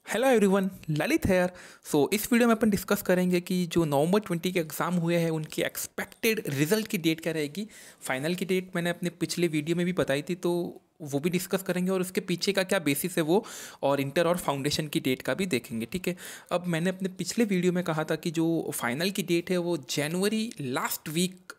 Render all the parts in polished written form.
Hello everyone, Lalit here. इस video में अपन डिस्कस करेंगे कि जो नवंबर 20 के एग्ज़ाम हुए हैं उनकी एक्सपेक्टेड रिजल्ट की डेट क्या रहेगी। फाइनल की डेट मैंने अपने पिछले वीडियो में भी बताई थी, तो वो भी डिस्कस करेंगे और उसके पीछे का क्या बेसिस है वो, और इंटर और फाउंडेशन की डेट का भी देखेंगे। ठीक है। अब मैंने अपने पिछले वीडियो में कहा था कि जो फाइनल की डेट है वो जनवरी लास्ट वीक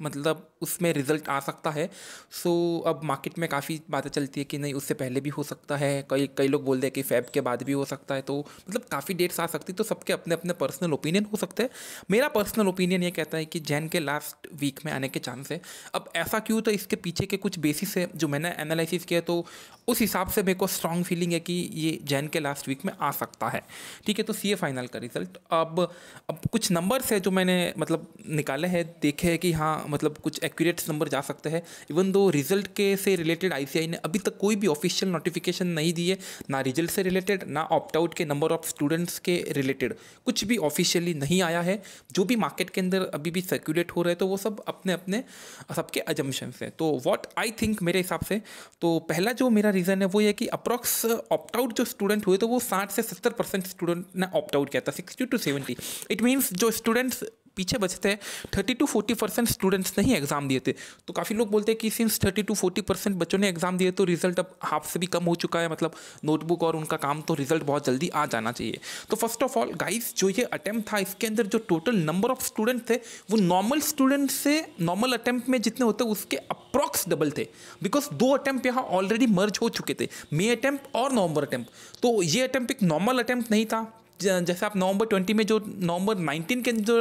मतलब उसमें रिज़ल्ट आ सकता है। अब मार्केट में काफ़ी बातें चलती है कि नहीं उससे पहले भी हो सकता है, कई कई लोग बोलते हैं कि फेब के बाद भी हो सकता है। तो मतलब काफ़ी डेट्स आ सकती है, तो सबके अपने अपने पर्सनल ओपिनियन हो सकते हैं। मेरा पर्सनल ओपिनियन ये कहता है कि जैन के लास्ट वीक में आने के चांस है। अब ऐसा क्यों, तो इसके पीछे के कुछ बेसिस है जो मैंने एनालिसिस किया, तो उस हिसाब से मेरे को स्ट्रॉन्ग फीलिंग है कि ये जैन के लास्ट वीक में आ सकता है। ठीक है। तो सीए फाइनल का रिजल्ट अब कुछ नंबर्स है जो मैंने मतलब निकाले हैं, देखे हैं कि हाँ मतलब कुछ एक्यूरेट नंबर जा सकते हैं। इवन दो रिजल्ट के से रिलेटेड आईसीआई ने अभी तक कोई भी ऑफिशियल नोटिफिकेशन नहीं दी है, ना रिजल्ट से रिलेटेड ना ऑप्ट आउट के नंबर ऑफ स्टूडेंट्स के रिलेटेड कुछ भी ऑफिशियली नहीं आया है। जो भी मार्केट के अंदर अभी भी सर्कुलेट हो रहे हैं तो वो सब अपने अपने सबके अजम्पशंस हैं। तो व्हाट आई थिंक मेरे हिसाब से, तो पहला जो मेरा रीज़न है वो ये कि अप्रॉक्स ऑप्ट आउट जो स्टूडेंट हुए तो वो 60 से 70% स्टूडेंट ने ऑप्ट आउट किया था, 60 to 70। इट मीन्स जो स्टूडेंट्स पीछे बचते हैं 30 to 40% स्टूडेंट्स ने ही एग्जाम दिए थे। तो काफ़ी लोग बोलते हैं कि सिंस 30 to 40% बच्चों ने एग्जाम दिए तो रिजल्ट अब हाफ से भी कम हो चुका है, मतलब नोटबुक और उनका काम, तो रिजल्ट बहुत जल्दी आ जाना चाहिए। तो फर्स्ट ऑफ ऑल गाइस, जो ये अटेम्प्ट था इसके अंदर जो टोटल नंबर ऑफ स्टूडेंट थे वो नॉर्मल स्टूडेंट से नॉर्मल अटेम्प्ट में जितने होते उसके अप्रॉक्स डबल थे, बिकॉज दो अटेम्प्ट यहाँ ऑलरेडी मर्ज हो चुके थे, मई अटेम्प्ट और नवंबर अटेम्प्ट। तो ये अटेम्प्ट एक नॉर्मल अटेम्प्ट नहीं था। जैसे आप नवंबर 20 में जो नवंबर 19 के जो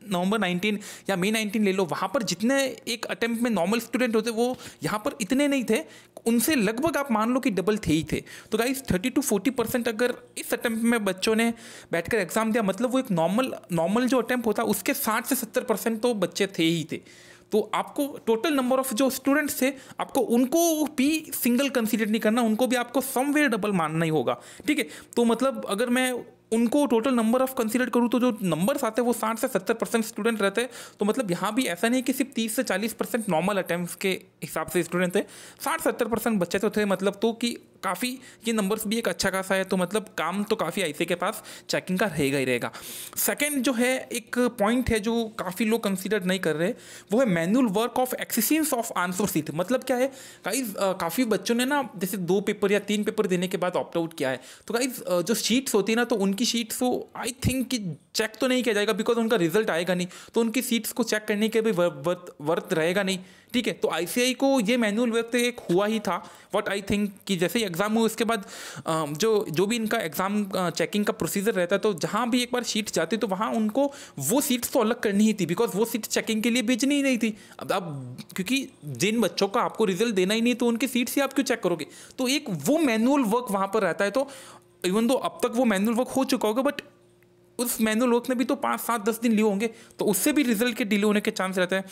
नवंबर 19 या मई 19 ले लो, वहाँ पर जितने एक अटेम्प्ट में नॉर्मल स्टूडेंट होते वो यहाँ पर इतने नहीं थे, उनसे लगभग आप मान लो कि डबल थे ही थे। तो गाइस 30 to 40% अगर इस अटेम्प्ट में बच्चों ने बैठकर एग्जाम दिया, मतलब वो एक नॉर्मल जो अटेम्प्ट होता उसके 60 से 70% तो बच्चे थे ही थे। तो आपको टोटल नंबर ऑफ जो स्टूडेंट्स थे आपको उनको भी सिंगल कंसीडर नहीं करना, उनको भी आपको समवेयर डबल मानना ही होगा। ठीक है। तो मतलब अगर मैं उनको टोटल नंबर ऑफ कंसीडर करूँ तो जो नंबर्स आते हैं वो 60 से 70% स्टूडेंट रहते हैं। तो मतलब यहाँ भी ऐसा नहीं कि सिर्फ 30 से 40% नॉर्मल अटेम्प्ट के हिसाब से स्टूडेंट थे, 60-70% बच्चे तो थे, मतलब तो कि काफ़ी ये नंबर्स भी एक अच्छा खासा है। तो मतलब काम तो काफ़ी आईसीआई के पास चेकिंग का रहेगा ही रहेगा। सेकेंड जो है एक पॉइंट है जो काफ़ी लोग कंसीडर नहीं कर रहे, वो है manual work of assessing of answer sheet. मतलब क्या है गाइज, काफ़ी बच्चों ने ना जैसे 2 पेपर या 3 पेपर देने के बाद ऑप्ट आउट किया है। तो गाइज जो शीट्स होती है ना, तो उनकी शीट्स को आई थिंक कि चेक तो नहीं किया जाएगा, बिकॉज उनका रिजल्ट आएगा नहीं, तो उनकी सीट्स को चेक करने के भी वर्थ रहेगा नहीं। ठीक है। तो आईसीआई को ये मैनुअल वर्क तो एक हुआ ही था। व्हाट आई थिंक कि जैसे ही एग्जाम हुआ उसके बाद जो भी इनका एग्जाम चेकिंग का प्रोसीजर रहता है, तो जहाँ भी एक बार सीट्स जाती तो वहाँ उनको वो सीट्स तो अलग करनी ही थी, बिकॉज वो सीट्स चेकिंग के लिए भेजनी ही नहीं थी। अब क्योंकि जिन बच्चों का आपको रिजल्ट देना ही नहीं तो उनकी सीट्स ही आप क्यों चेक करोगे। तो एक वो मैनुअल वर्क वहाँ पर रहता है। तो इवन दो अब तक वो मैनुअल वर्क हो चुका होगा, बट उस मैनुअल वर्क ने भी तो 5-7-10 दिन लिए होंगे, तो उससे भी रिजल्ट के डिले होने के चांस रहते हैं।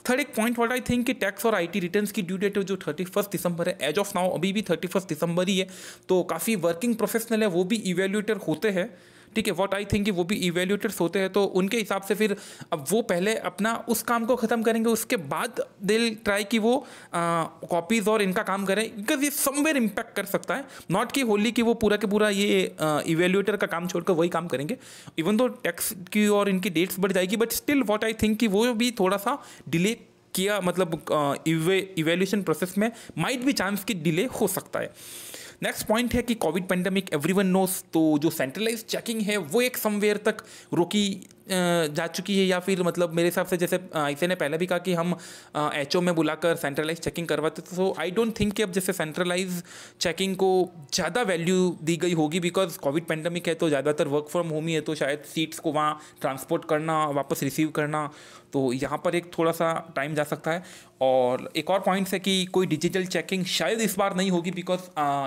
थर्ड एक पॉइंट व्हाट आई थिंक कि टैक्स और आईटी रिटर्न्स की ड्यू डेट जो 31 दिसंबर है, एज ऑफ नाउ अभी भी 31 दिसंबर ही है। तो काफ़ी वर्किंग प्रोफेशनल है, वो भी इवेल्यूएटर होते हैं। ठीक है। व्हाट आई थिंक कि वो भी इवेल्यूएटर्स होते हैं, तो उनके हिसाब से फिर अब वो पहले अपना उस काम को ख़त्म करेंगे, उसके बाद दिल ट्राई कि वो कॉपीज़ और इनका काम करें, बिकॉज ये समवेयर इम्पैक्ट कर सकता है। नॉट कि होली कि वो पूरा के पूरा ये इवेल्यूएटर का काम छोड़कर वही काम करेंगे। इवन दो टैक्स की और इनकी डेट्स बढ़ जाएगी, but still what I think कि वो भी थोड़ा सा डिले किया, मतलब इवेल्यूशन प्रोसेस में माइट भी चांस की डिले हो सकता है। नेक्स्ट पॉइंट है कि कोविड पेंडेमिक एवरीवन नोस, तो जो सेंट्रलाइज चेकिंग है वो एक समवेयर तक रोकी जा चुकी है, या फिर मतलब मेरे हिसाब से जैसे आईसीआई ने पहले भी कहा कि हम एचओ में बुलाकर सेंट्रलाइज चेकिंग करवाते, तो आई डोंट थिंक कि अब जैसे सेंट्रलाइज चेकिंग को ज़्यादा वैल्यू दी गई होगी, बिकॉज कोविड पेंडेमिक है तो ज़्यादातर वर्क फ्रॉम होम ही है, तो शायद सीट्स को वहाँ ट्रांसपोर्ट करना, वापस रिसीव करना, तो यहाँ पर एक थोड़ा सा टाइम जा सकता है। और एक और पॉइंट है कि कोई डिजिटल चेकिंग शायद इस बार नहीं होगी, बिकॉज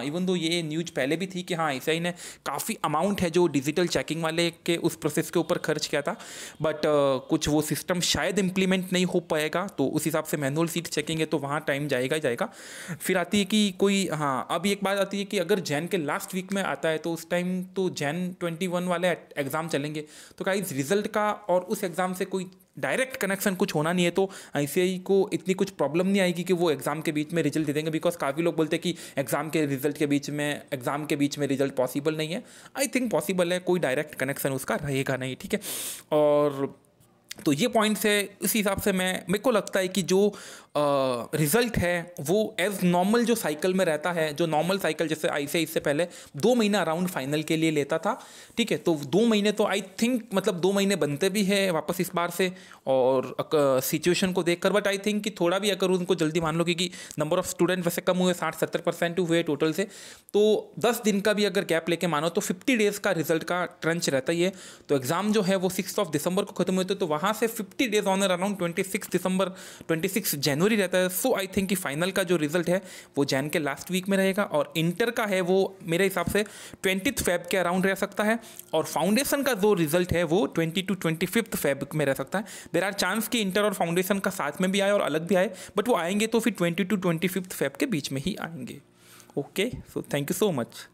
इवन दो ये न्यूज पहले भी थी कि हाँ आईसीआई ने काफ़ी अमाउंट है जो डिजिटल चेकिंग वाले के उस प्रोसेस के ऊपर खर्च किया था, बट कुछ वो सिस्टम शायद इम्प्लीमेंट नहीं हो पाएगा, तो उस हिसाब से मैनुअल सीट चेकिंग है तो वहाँ टाइम जाएगा ही जाएगा। फिर आती है कि कोई, हाँ अब एक बात आती है कि अगर जैन के लास्ट वीक में आता है तो उस टाइम तो जैन 21 वाले एग्ज़ाम चलेंगे, तो गाइस रिजल्ट का और उस एग्ज़ाम से कोई डायरेक्ट कनेक्शन कुछ होना नहीं है तो आईसीआई को इतनी कुछ प्रॉब्लम नहीं आएगी कि वो एग्ज़ाम के बीच में रिजल्ट दे देंगे, बिकॉज काफ़ी लोग बोलते हैं कि एग्ज़ाम के बीच में रिजल्ट पॉसिबल नहीं है। आई थिंक पॉसिबल है, कोई डायरेक्ट कनेक्शन उसका रहेगा नहीं, ठीक है। और तो ये पॉइंट्स है, इस हिसाब से मेरे को लगता है कि जो रिज़ल्ट है वो एज नॉर्मल जो साइकिल में रहता है, जो नॉर्मल साइकिल जैसे आईसीआई इससे पहले 2 महीना अराउंड फाइनल के लिए लेता था, ठीक है। तो 2 महीने तो आई थिंक मतलब 2 महीने बनते भी है वापस इस बार से, और सिचुएशन को देखकर। बट आई थिंक कि थोड़ा भी अगर उनको जल्दी मान लो, क्योंकि नंबर ऑफ स्टूडेंट वैसे कम हुए, 60-70% हुए टोटल से, तो 10 दिन का भी अगर गैप लेके मानो तो 50 डेज़ का रिजल्ट का ट्रंच रहता ही है। तो एग्ज़ाम जो है वो 6 दिसंबर को खत्म हुए थे, तो वहाँ से 50 डेज ऑन अराउंड 26 जनवरी रहता है। सो आई थिंक कि फाइनल का जो रिजल्ट है वो जैन के लास्ट वीक में रहेगा, और इंटर का है वो मेरे हिसाब से 20 फेब के अराउंड रह सकता है, और फाउंडेशन का जो रिजल्ट है वो 20 to 25 फेब में रह सकता है। देयर आर चांस कि इंटर और फाउंडेशन का साथ में भी आए और अलग भी आए, बट वो आएंगे तो फिर 20 to 25 फेब के बीच में ही आएंगे। Okay, so thank you so much.